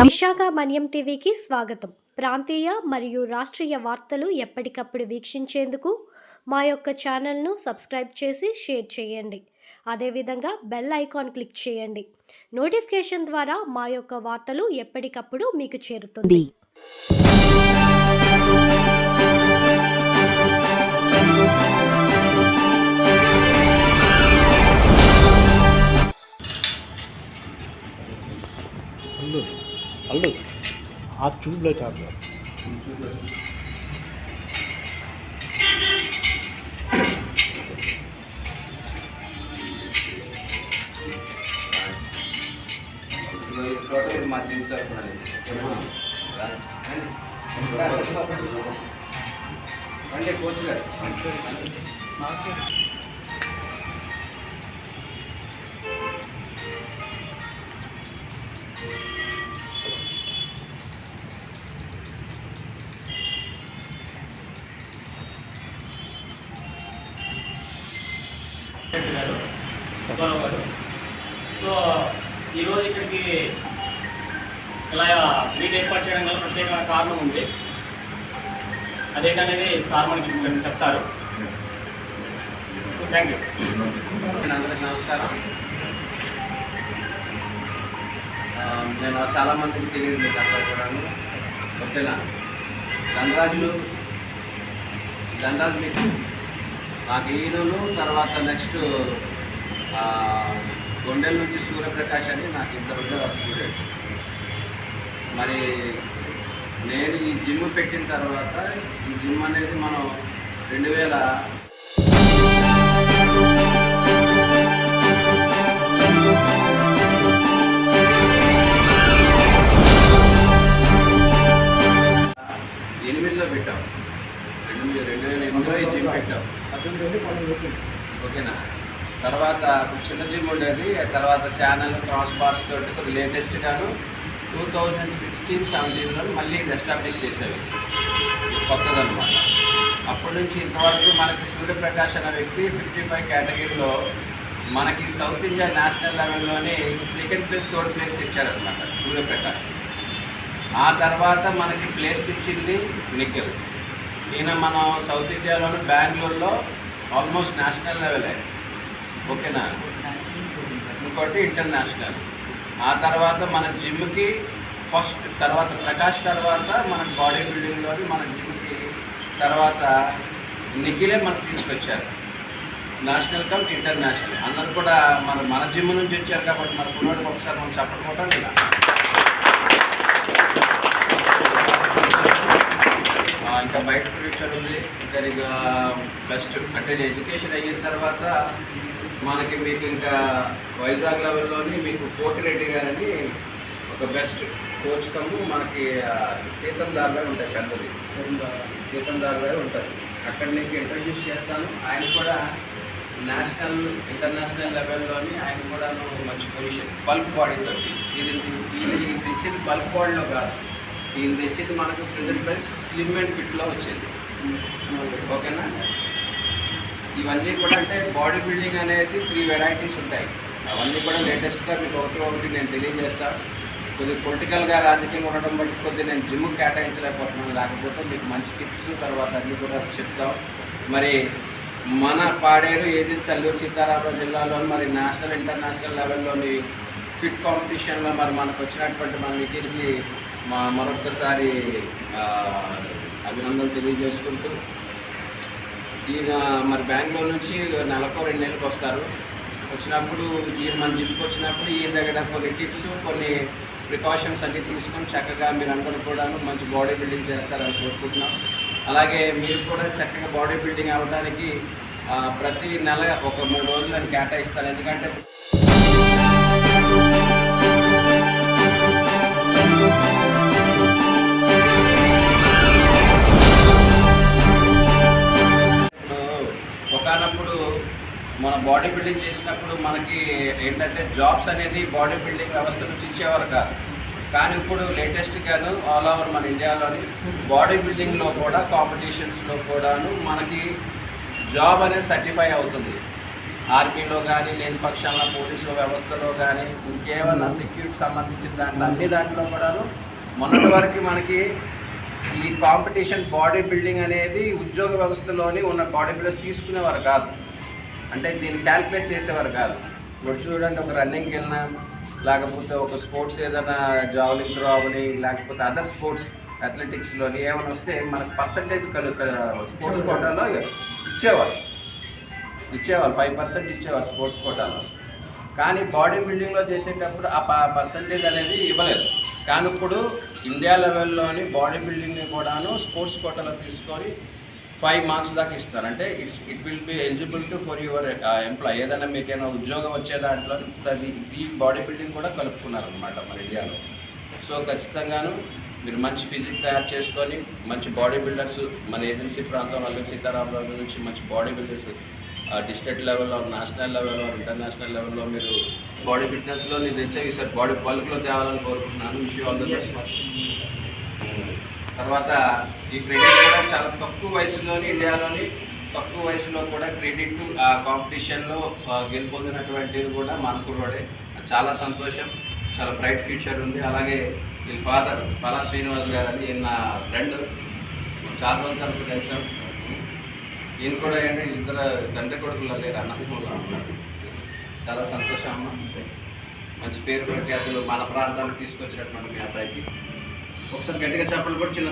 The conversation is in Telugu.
విశాఖ మన్యం టీవీకి స్వాగతం. ప్రాంతీయ మరియు రాష్ట్రీయ వార్తలు ఎప్పటికప్పుడు వీక్షించేందుకు మా యొక్క ఛానల్ను సబ్స్క్రైబ్ చేసి షేర్ చేయండి. అదేవిధంగా బెల్ ఐకాన్ క్లిక్ చేయండి. నోటిఫికేషన్ ద్వారా మా యొక్క వార్తలు ఎప్పటికప్పుడు మీకు చేరుతుంది. అల్లు ఆ ట్యూబ్లైట్ ఆపు. టోటల్ మా టీం తరఫున అంటే కోచ్ గారు గారు. సో ఈరోజు ఇక్కడికి ఇలా మీట్ ఏర్పాటు చేయడం వల్ల ప్రత్యేకమైన కారణం ఉంది. అదేంటనేది సార్ మనకి చెప్తారు. Thank you. అందరికీ నమస్కారం. నేను చాలామందికి తెలియదు మీకు అట్లా కూడాను. ఓకేనా, ధనరాజు మీకు నాకు ఈయనను తర్వాత నెక్స్ట్ గొండెల నుంచి సూర్యప్రకాష్ అని నాకు ఇద్దరు స్టూడెంట్. మరి నేను ఈ జిమ్ పెట్టిన తర్వాత ఈ జిమ్ అనేది మనం 2008లో పెట్టాం. 2008లో ఈ జిమ్ పెట్టాం. ఓకేనా, తర్వాత చిన్న జిమ్ ఉండేది. తర్వాత ఛానల్ ట్రాన్స్పార్ట్స్ తోటి కొద్దిగా లేటెస్ట్గాను 2016-17లో మళ్ళీ ఇది ఎస్టాబ్లిష్ చేసేవి, కొత్తదనమాట. అప్పటి నుంచి ఇంతవరకు మనకి సూర్యప్రకాష్ అనే వ్యక్తి 55 కేటగిరీలో మనకి సౌత్ ఇండియా నేషనల్ లెవెల్లోనే సెకండ్ ప్లేస్, థర్డ్ ప్లేస్ ఇచ్చారనమాట సూర్యప్రకాష్. ఆ తర్వాత మనకి ప్లేస్ ఇచ్చింది నిఖిల్. ఈయన మనం సౌత్ ఇండియాలోని బెంగళూరులో ఆల్మోస్ట్ నేషనల్ లెవెలే. ఓకేనా, ఇంకోటి ఇంటర్నేషనల్. ఆ తర్వాత మన జిమ్కి ఫస్ట్, తర్వాత ప్రకాష్ తర్వాత మన బాడీ బిల్డింగ్లోని మన జిమ్కి తర్వాత నిఖిలే మనకు తీసుకొచ్చారు. నేషనల్ కమ్ ఇంటర్నేషనల్ అందరూ కూడా మన జిమ్ నుంచి వచ్చారు కాబట్టి మన కుర్రోడికి ఒకసారి మనం చెప్పకపోవటం లేదా. ఇంకా బయట ఫ్యూచర్ ఉంది. ఇంకా బెస్ట్ అంటే ఎడ్యుకేషన్ అయిన తర్వాత మనకి మీకు ఇంకా వైజాగ్ లెవెల్లోని మీకు కోటిరెడ్డి గారని ఒక బెస్ట్ కోచ్ కమ్ము మనకి సీతందార్ గారు ఉంటాయి, పెద్దది సీతందార్ గారు ఉంటుంది. అక్కడ నీకు ఇంట్రడ్యూస్ చేస్తాను. ఆయన కూడా నేషనల్ ఇంటర్నేషనల్ లెవెల్లోని ఆయన కూడా మంచి పొజిషన్. బల్క్ బాడీతో ఇది తెచ్చింది బల్క్ బాడీలో కాదు, ఈయన తెచ్చింది మనకు ప్రెజెంట్ ప్రైస్ స్లిమ్ అండ్ ఫిట్లో వచ్చింది. ఓకేనా, ఇవన్నీ కూడా అంటే బాడీ బిల్డింగ్ అనేది 3 వెరైటీస్ ఉంటాయి. అవన్నీ కూడా లేటెస్ట్గా మీకు ఒకటి నేను తెలియజేస్తాను. కొద్దిగా పొలిటికల్గా రాజకీయం ఉండడం బట్టి కొద్దిగా నేను జిమ్ కేటాయించలేకపోతున్నాను. లేకపోతే మీకు మంచి టిప్స్ తర్వాత అన్నీ కూడా చెప్తాం. మరి మన పాడేరు ఏజెన్సీ అల్లూరు సీతారామరాజు జిల్లాలో మరి నేషనల్ ఇంటర్నేషనల్ లెవెల్లోని ఫిట్ కాంపిటీషన్లో మరి మనకు వచ్చినటువంటి మన నిఖిల్కి మరొకసారి అభినందనలు తెలియజేసుకుంటూ, ఈయన మరి బెంగళూరు నుంచి నెలకు 2 నెలలకు వస్తారు. వచ్చినప్పుడు ఈయన మన జిమ్కి వచ్చినప్పుడు ఈయన దగ్గర కొన్ని టిప్స్, కొన్ని ప్రికాషన్స్ అన్నీ తీసుకొని చక్కగా మీరు అందరూ కూడా మంచి బాడీ బిల్డింగ్ చేస్తారని కోరుకుంటున్నాం. అలాగే మీరు కూడా చక్కగా బాడీ బిల్డింగ్ అవ్వడానికి ప్రతి నెల ఒక 3 రోజులు నేను కేటాయిస్తాను. ఎందుకంటే ఒకనప్పుడు మన బాడీ బిల్డింగ్ చేసినప్పుడు మనకి ఏంటంటే జాబ్స్ అనేది బాడీ బిల్డింగ్ వ్యవస్థ నుంచి ఇచ్చేవారు కాదు. కానీ ఇప్పుడు లేటెస్ట్గాను ఆల్ ఓవర్ మన ఇండియాలోని బాడీ బిల్డింగ్లో కూడా కాంపిటీషన్స్లో కూడాను మనకి జాబ్ అనేది సర్టిఫై అవుతుంది. ఆర్మీలో కానీ లేని పక్షంలో పోలీసు వ్యవస్థలో కానీ ఇంకేమన్నా సెక్యూరిటీ సంబంధించిన దాంట్లో అన్ని దాంట్లో కూడా మొన్నటి వరకు మనకి ఈ కాంపిటీషన్ బాడీ బిల్డింగ్ అనేది ఉద్యోగ వ్యవస్థలోని ఉన్న బాడీ బిల్డర్స్ తీసుకునేవారు కాదు, అంటే దీన్ని క్యాల్కులేట్ చేసేవారు కాదు. ఇప్పుడు చూడండి, ఒక రన్నింగ్కి వెళ్ళినా లేకపోతే ఒక స్పోర్ట్స్ ఏదైనా జావలింగ్ త్రో అవని లేకపోతే అదర్ స్పోర్ట్స్ అథ్లెటిక్స్లోని ఏమైనా వస్తే మనకు పర్సంటేజ్ స్పోర్ట్స్ కోటాలో ఇచ్చేవారు 5% ఇచ్చేవారు స్పోర్ట్స్ కోటాలో. కానీ బాడీ బిల్డింగ్లో చేసేటప్పుడు ఆ పర్సంటేజ్ అనేది ఇవ్వలేదు. కానీ ఇప్పుడు ఇండియా లెవెల్లోని బాడీ బిల్డింగ్ని కూడాను స్పోర్ట్స్ కోటాలో తీసుకొని 5 మార్క్స్ దాకా ఇస్తారు. అంటే it will be eligible to for your employ. ఏదైనా మీకైనా ఉద్యోగం వచ్చే దాంట్లో అది ఈ బాడీ బిల్డింగ్ కూడా కలుపుకున్నారనమాట మన ఇండియాలో. సో ఖచ్చితంగాను మీరు మంచి ఫిజిక్ తయారు చేసుకొని మంచి బాడీ బిల్డర్స్ మన ఏజెన్సీ ప్రాంతం వల్ల సీతారామరాజు నుంచి మంచి బాడీ బిల్డర్స్ డిస్ట్రిక్ట్ లెవెల్లో, నేషనల్ లెవెల్లో, ఇంటర్నేషనల్ లెవెల్లో మీరు బాడీ ఫిట్నెస్లో నేను తెచ్చేవి సార్ బాడీ బల్క్లో తేవాలని కోరుకుంటున్నాను. విషయం ఆల్ ది బెస్ట్. తర్వాత ఈ క్రెడిట్ కూడా చాలా తక్కువ వయసులోని ఇండియాలోని తక్కువ వయసులో కూడా క్రెడిట్ ఆ కాంపిటీషన్లో గెలుపొందినటువంటిది కూడా మనకు కూడా చాలా సంతోషం. చాలా బ్రైట్ ఫ్యూచర్ ఉంది. అలాగే వీళ్ళ ఫాదర్ పలా శ్రీనివాస్ గారు అని ఈయన నా ఫ్రెండ్, చాలా రోజుల తర్వాత కలిసాం. ఈయన కూడా ఏంటంటే ఇద్దరు తండ్రి కొడుకులు లేరు, అన్నదమ్ములు ఉన్నారు. చాలా సంతోషం అమ్మ. మంచి పేరు ప్రఖ్యాతులు మన ప్రాంతానికి తీసుకొచ్చినటువంటి మీ అబ్బాయికి ఒకసారి గట్టిగా చెప్పలు కూడా చిన్న